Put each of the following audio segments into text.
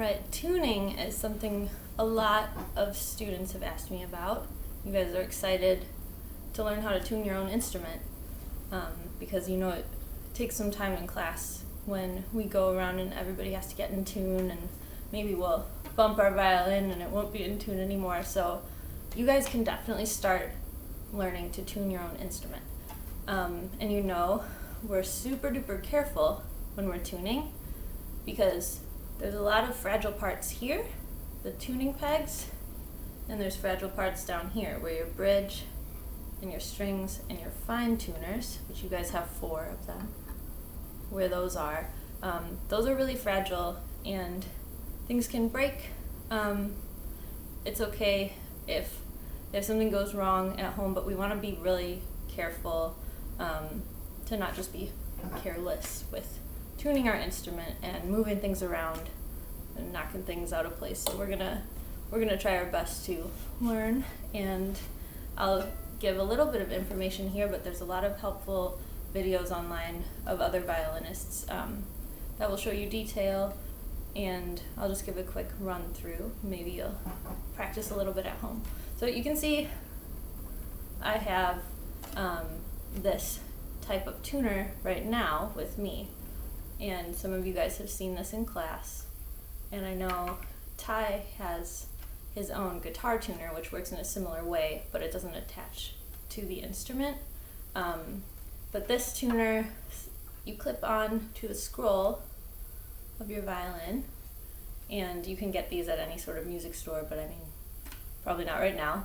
Alright, tuning is something a lot of students have asked me about. You guys are excited to learn how to tune your own instrument because you know it takes some time in class when we go around and everybody has to get in tune, and maybe we'll bump our violin and it won't be in tune anymore. So you guys can definitely start learning to tune your own instrument. And you know, we're super duper careful when we're tuning because there's a lot of fragile parts here, the tuning pegs, and there's fragile parts down here where your bridge and your strings and your fine tuners, which you guys have 4 of them, where those are really fragile and things can break. It's okay if something goes wrong at home, but we want to be really careful to not just be careless with tuning our instrument and moving things around and knocking things out of place. So we're gonna try our best to learn, and I'll give a little bit of information here, but there's a lot of helpful videos online of other violinists that will show you detail, and I'll just give a quick run through. Maybe you'll practice a little bit at home. So you can see I have this type of tuner right now with me, and some of you guys have seen this in class, and I know Ty has his own guitar tuner which works in a similar way, but it doesn't attach to the instrument. But this tuner you clip on to the scroll of your violin, and you can get these at any sort of music store, but I mean probably not right now.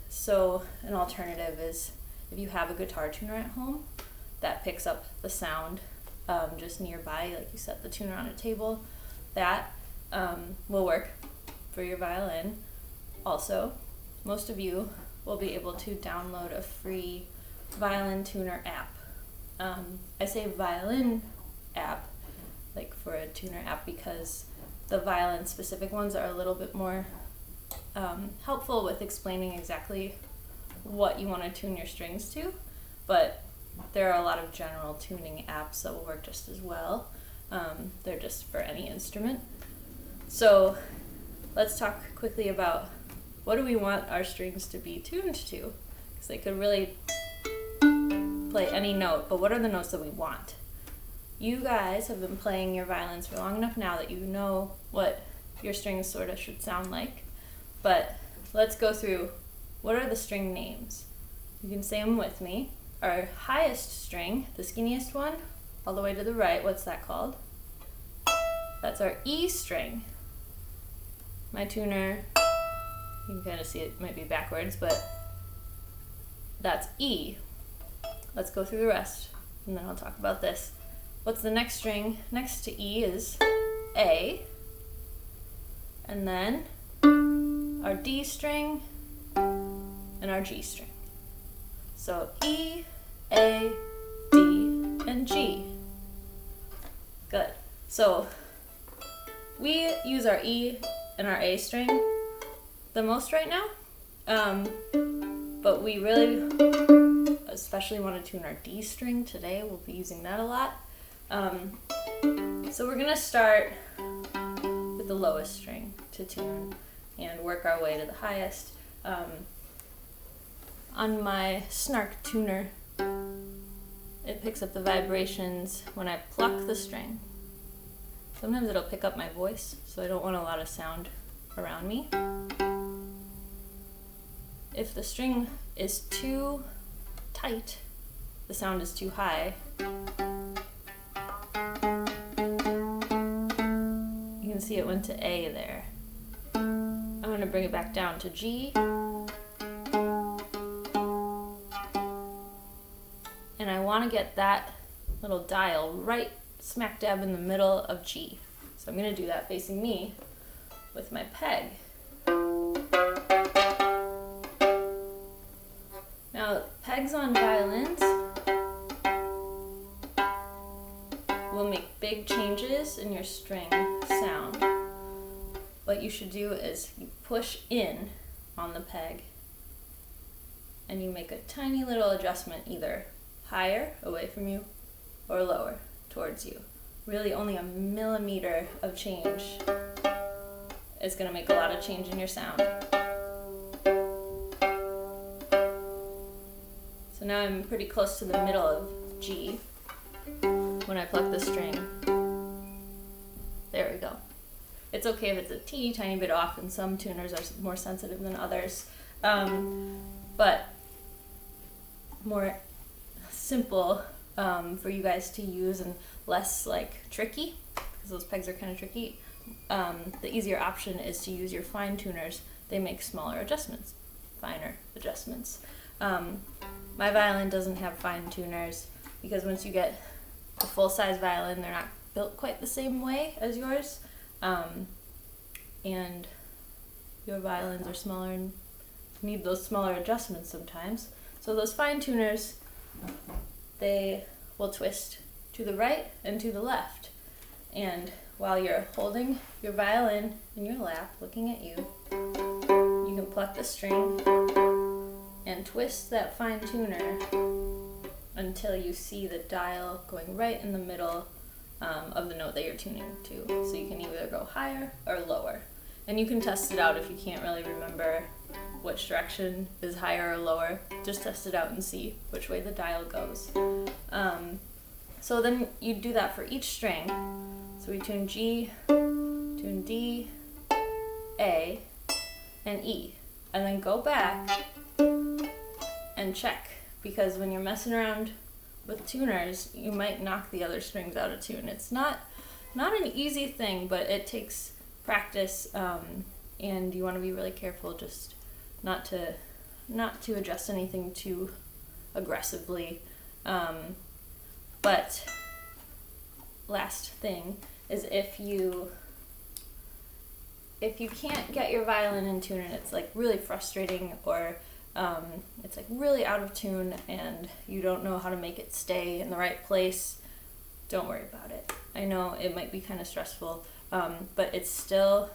So an alternative is if you have a guitar tuner at home that picks up the sound just nearby, like you set the tuner on a table, that will work for your violin. Also, most of you will be able to download a free violin tuner app. I say violin app, like for a tuner app, because the violin specific ones are a little bit more helpful with explaining exactly what you want to tune your strings to, but there are a lot of general tuning apps that will work just as well. They're just for any instrument. So let's talk quickly about what do we want our strings to be tuned to, because they could really play any note, but what are the notes that we want? You guys have been playing your violins for long enough now that you know what your strings sort of should sound like, but let's go through what are the string names. You can say them with me. Our highest string, the skinniest one, all the way to the right, what's that called? That's our E string. My tuner, you can kind of see it might be backwards, but that's E. Let's go through the rest, and then I'll talk about this. What's the next string next to E is A, and then our D string and our G string. So E, A, D, and G. Good. So we use our E and our A string the most right now, but we really especially want to tune our D string today. We'll be using that a lot. So we're gonna start with the lowest string to tune and work our way to the highest. On my snark tuner, it picks up the vibrations when I pluck the string. Sometimes it'll pick up my voice, so I don't want a lot of sound around me. If the string is too tight, the sound is too high, you can see it went to A there. I'm going to bring it back down to G, and I want to get that little dial right smack dab in the middle of G. So I'm going to do that facing me with my peg. Now, pegs on violins will make big changes in your string sound. What you should do is you push in on the peg and you make a tiny little adjustment, either higher away from you or lower towards you. really only a millimeter of change is going to make a lot of change in your sound. So now I'm pretty close to the middle of G when I pluck the string. There we go. It's okay if it's a teeny tiny bit off, and some tuners are more sensitive than others, but more simple for you guys to use and less like tricky, because those pegs are kind of tricky. The easier option is to use your fine tuners. They make smaller adjustments, finer adjustments. My violin doesn't have fine tuners because once you get a full-size violin, they're not built quite the same way as yours, and your violins are smaller and need those smaller adjustments sometimes. So those fine tuners, they will twist to the right and to the left, and while you're holding your violin in your lap looking at you, you can pluck the string and twist that fine tuner until you see the dial going right in the middle of the note that you're tuning to. So you can either go higher or lower. And you can test it out if you can't really remember which direction is higher or lower. Just test it out and see which way the dial goes. So then you do that for each string. So we tune G, tune D, A, and E. And then go back and check, because when you're messing around with tuners, you might knock the other strings out of tune. It's not an easy thing, but it takes practice, and you want to be really careful just not to adjust anything too aggressively. But last thing is if you can't get your violin in tune and it's like really frustrating, or it's like really out of tune and you don't know how to make it stay in the right place, don't worry about it. I know it might be kind of stressful, but it's still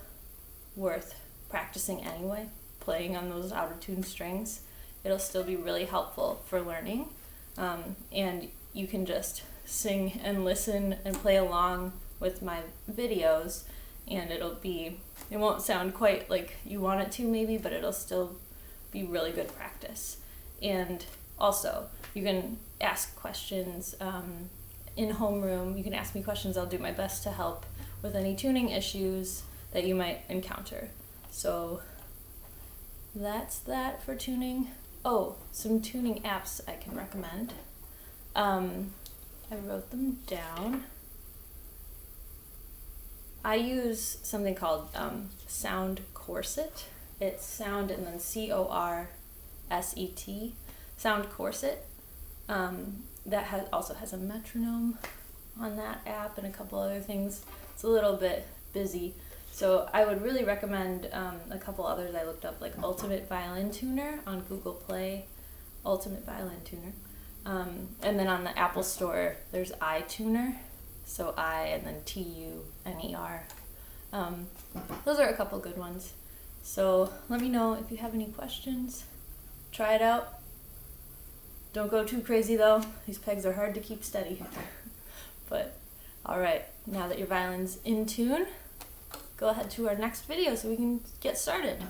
worth practicing anyway, playing on those out of tune strings. It'll still be really helpful for learning, and you can just sing and listen and play along with my videos, and it won't sound quite like you want it to maybe, but it'll still be really good practice. And also, you can ask questions in homeroom. You can ask me questions. I'll do my best to help with any tuning issues that you might encounter. So that's that for tuning. Oh, some tuning apps I can recommend. I wrote them down. I use something called Sound Corset. It's sound and then Corset, Sound Corset. That also has a metronome on that app and a couple other things. It's a little bit busy, so I would really recommend a couple others I looked up, like Ultimate Violin Tuner on Google Play, Ultimate Violin Tuner. And then on the Apple Store, there's iTuner, so I and then TUNER. Those are a couple good ones. So let me know if you have any questions. Try it out. Don't go too crazy though. These pegs are hard to keep steady. But alright, now that your violin's in tune, go ahead to our next video so we can get started.